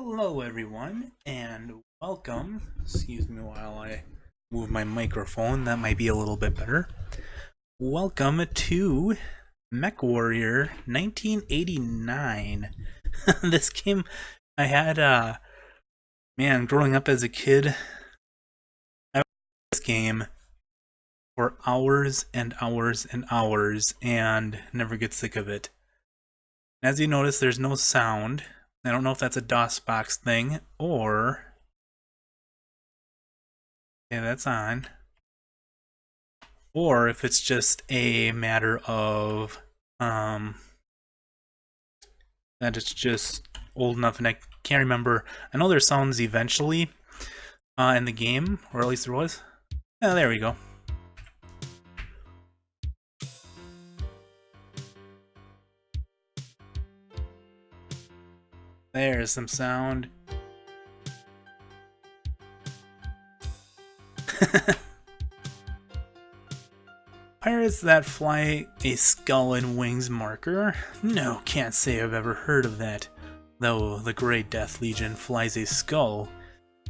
Hello, everyone, and welcome. Excuse me while I move my microphone, that might be a little bit better. Welcome to Mechwarrior 1989. This game I had, man, growing up as a kid, I played this game for hours and hours and hours and never get sick of it. As you notice, there's no sound. I don't know if that's a DOSBox thing or... Yeah, that's on. Or if it's just a matter of that it's just old enough and I can't remember. I know there's sounds eventually in the game, or at least there was. Oh, there we go. There's some sound. Pirates that fly a skull and wings marker? No, can't say I've ever heard of that. Though the Great Death Legion flies a skull.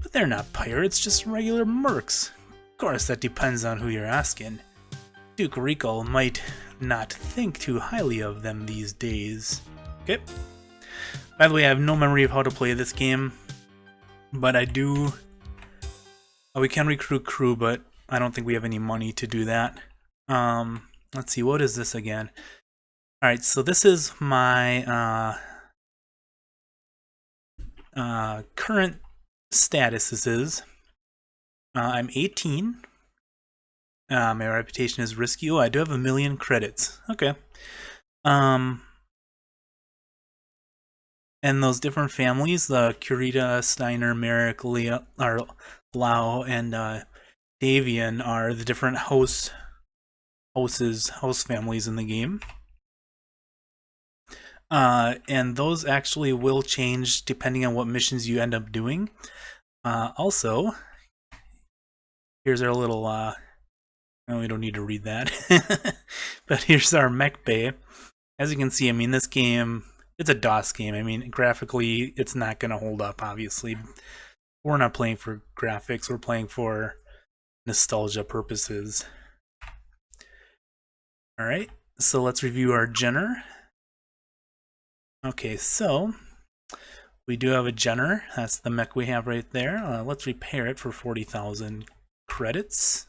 But they're not pirates, just regular mercs. Of course, that depends on who you're asking. Duke Recall might not think too highly of them these days. Okay. By the way, I have no memory of how to play this game, but I do... we can recruit crew, but I don't think we have any money to do that. Let's see, what is this again? Alright, so this is my current status. I'm 18. My reputation is risky. Oh, I do have 1,000,000 credits. Okay. And those different families, the Kurita, Steiner, Merrick, Lau, and Davian are the different house families in the game. And those actually will change depending on what missions you end up doing. Also, here's our little, we don't need to read that. But here's our mech bay. As you can see, I mean, this game, it's a DOS game. I mean, graphically, it's not going to hold up, obviously. We're not playing for graphics, we're playing for nostalgia purposes. Alright, so let's review our Jenner. Okay, so we do have a Jenner. That's the mech we have right there. Let's repair it for 40,000 credits.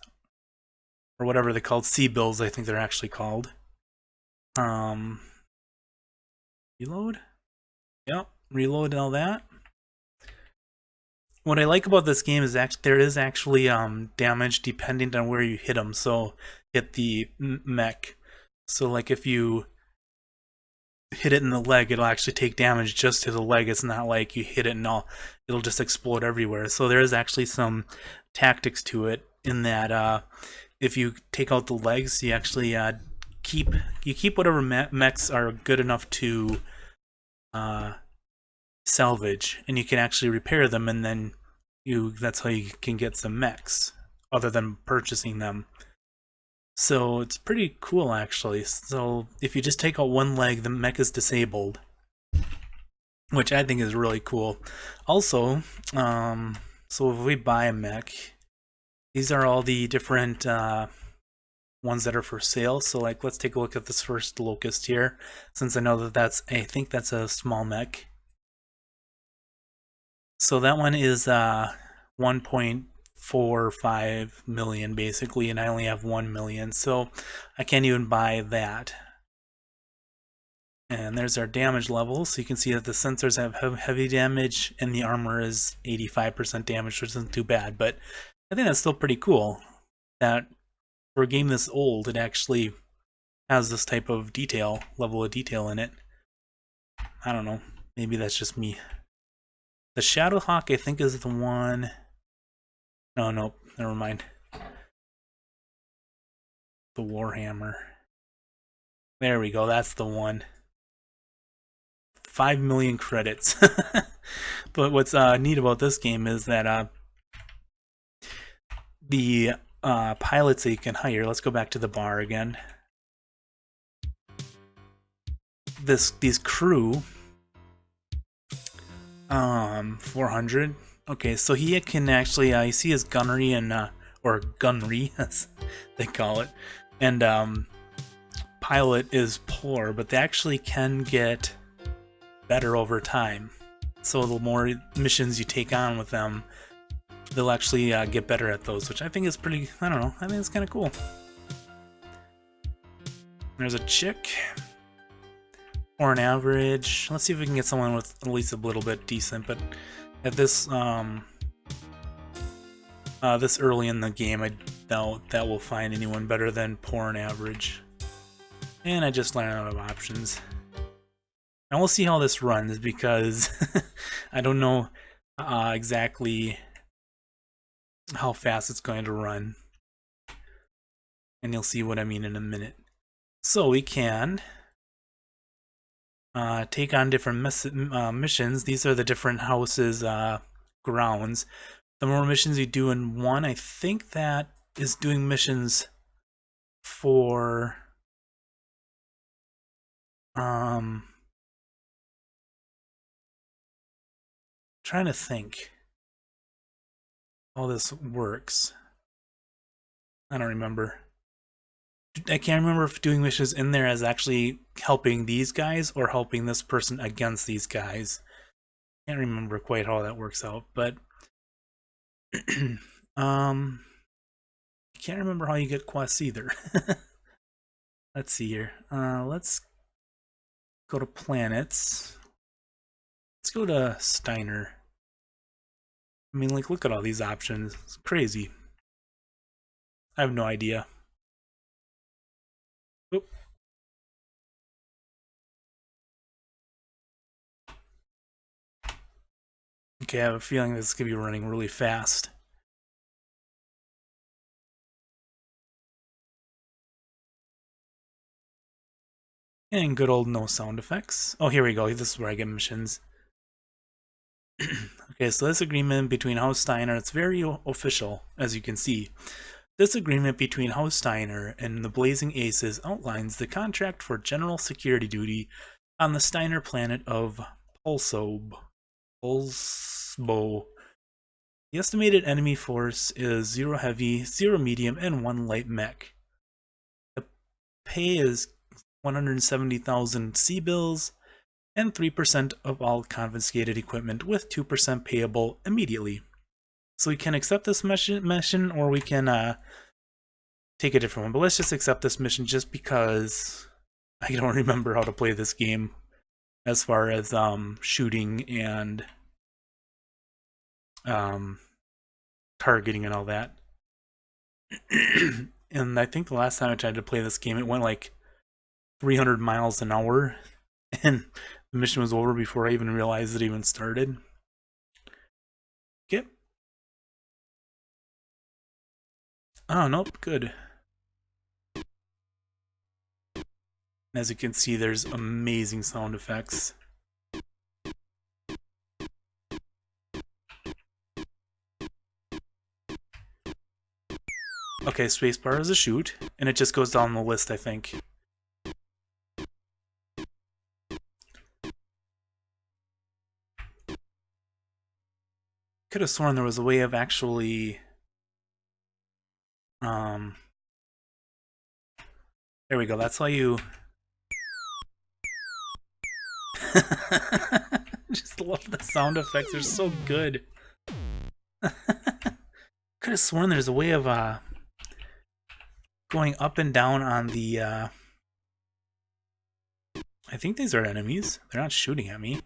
Or whatever they're called. C-bills, I think they're actually called. Reload? Yep, reload and all that. What I like about this game is there is actually damage depending on where you hit them. So hit the mech. So like if you hit it in the leg, it'll actually take damage just to the leg. It's not like you hit it and it'll just explode everywhere. So there is actually some tactics to it in that if you take out the legs, you actually keep whatever mechs are good enough to salvage, and you can actually repair them, and then that's how you can get some mechs other than purchasing them. So it's pretty cool, actually. So if you just take out one leg, the mech is disabled, which I think is really cool. Also, so if we buy a mech, these are all the different ones that are for sale. So like, let's take a look at this first Locust here, since I know that I think that's a small mech. So that one is 1.45 million basically, and I only have 1 million, so I can't even buy that. And there's our damage level, so you can see that the sensors have heavy damage and the armor is 85% damage, which isn't too bad, but I think that's still pretty cool that for a game this old, it actually has this type of level of detail in it. I don't know, maybe that's just me. The Shadowhawk, I think, is the one... No, never mind. The Warhammer. There we go, that's the one. 5 million credits. But what's neat about this game is that the pilots that you can hire... Let's go back to the bar again. These crew 400. Okay, so he can actually, you see his gunnery and, or gunnery, as they call it, and, pilot is poor, but they actually can get better over time. So the more missions you take on with them, they'll actually get better at those, which I think is pretty, I don't know, I think it's kind of cool. There's a chick. Or an average. Let's see if we can get someone with at least a little bit decent, but at this, this early in the game, I doubt that we'll find anyone better than poor and average. And I just ran out of options. And we'll see how this runs, because I don't know exactly how fast it's going to run. And you'll see what I mean in a minute. So we can take on different missions. These are the different houses' grounds. The more missions you do in one, I think that is doing missions for trying to think how this works. I don't remember. I can't remember if doing missions in there is actually helping these guys or helping this person against these guys. Can't remember quite how that works out, but I can't remember how you get quests either. Let's see here. Let's go to planets. Let's go to Steiner. I mean, like, look at all these options. It's crazy. I have no idea. Oop. Okay, I have a feeling this could be running really fast. And good old no sound effects. Oh, here we go. This is where I get missions. Okay, so this agreement between House Steiner, it's very official, as you can see. This agreement between House Steiner and the Blazing Aces outlines the contract for general security duty on the Steiner planet of Pulsbo. The estimated enemy force is 0 heavy, 0 medium, and 1 light mech. The pay is 170,000 C-bills and 3% of all confiscated equipment, with 2% payable immediately. So we can accept this mission, or we can take a different one. But let's just accept this mission, just because I don't remember how to play this game as far as shooting and targeting and all that. And I think the last time I tried to play this game, it went like 300 miles an hour, and the mission was over before I even realized it even started. Okay. Oh, nope, good. As you can see, there's amazing sound effects. Okay, spacebar is a shoot, and it just goes down the list, I think. Could have sworn there was a way of actually there we go, that's how you just love the sound effects, they're so good. Could have sworn there's a way of going up and down on the I think these are enemies. They're not shooting at me.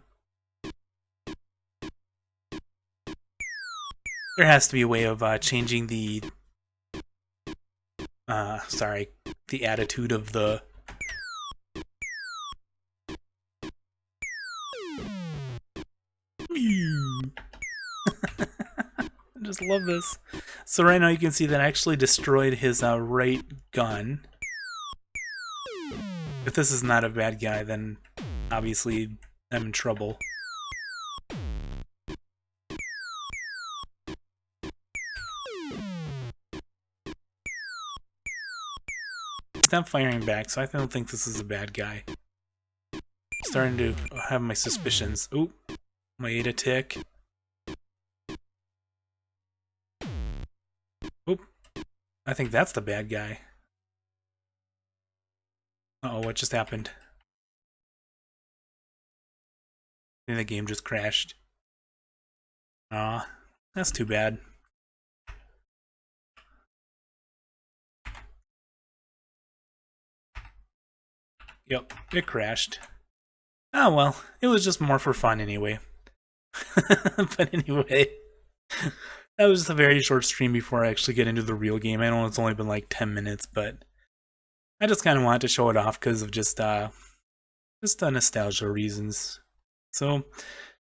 There has to be a way of changing the the attitude of the I just love this. So right now you can see that I actually destroyed his right gun. If this is not a bad guy, then obviously I'm in trouble. He's not firing back, so I don't think this is a bad guy. I'm starting to have my suspicions. Oop. Wait a tick. Oop. I think that's the bad guy. Uh-oh, what just happened? I think the game just crashed. Aw, that's too bad. Yep, it crashed. Oh well, it was just more for fun anyway. But anyway, that was just a very short stream before I actually get into the real game. I know it's only been like 10 minutes, but I just kind of wanted to show it off because of just nostalgia reasons. So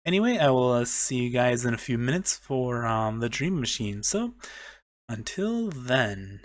anyway, I will see you guys in a few minutes for the Dream Machine. So until then.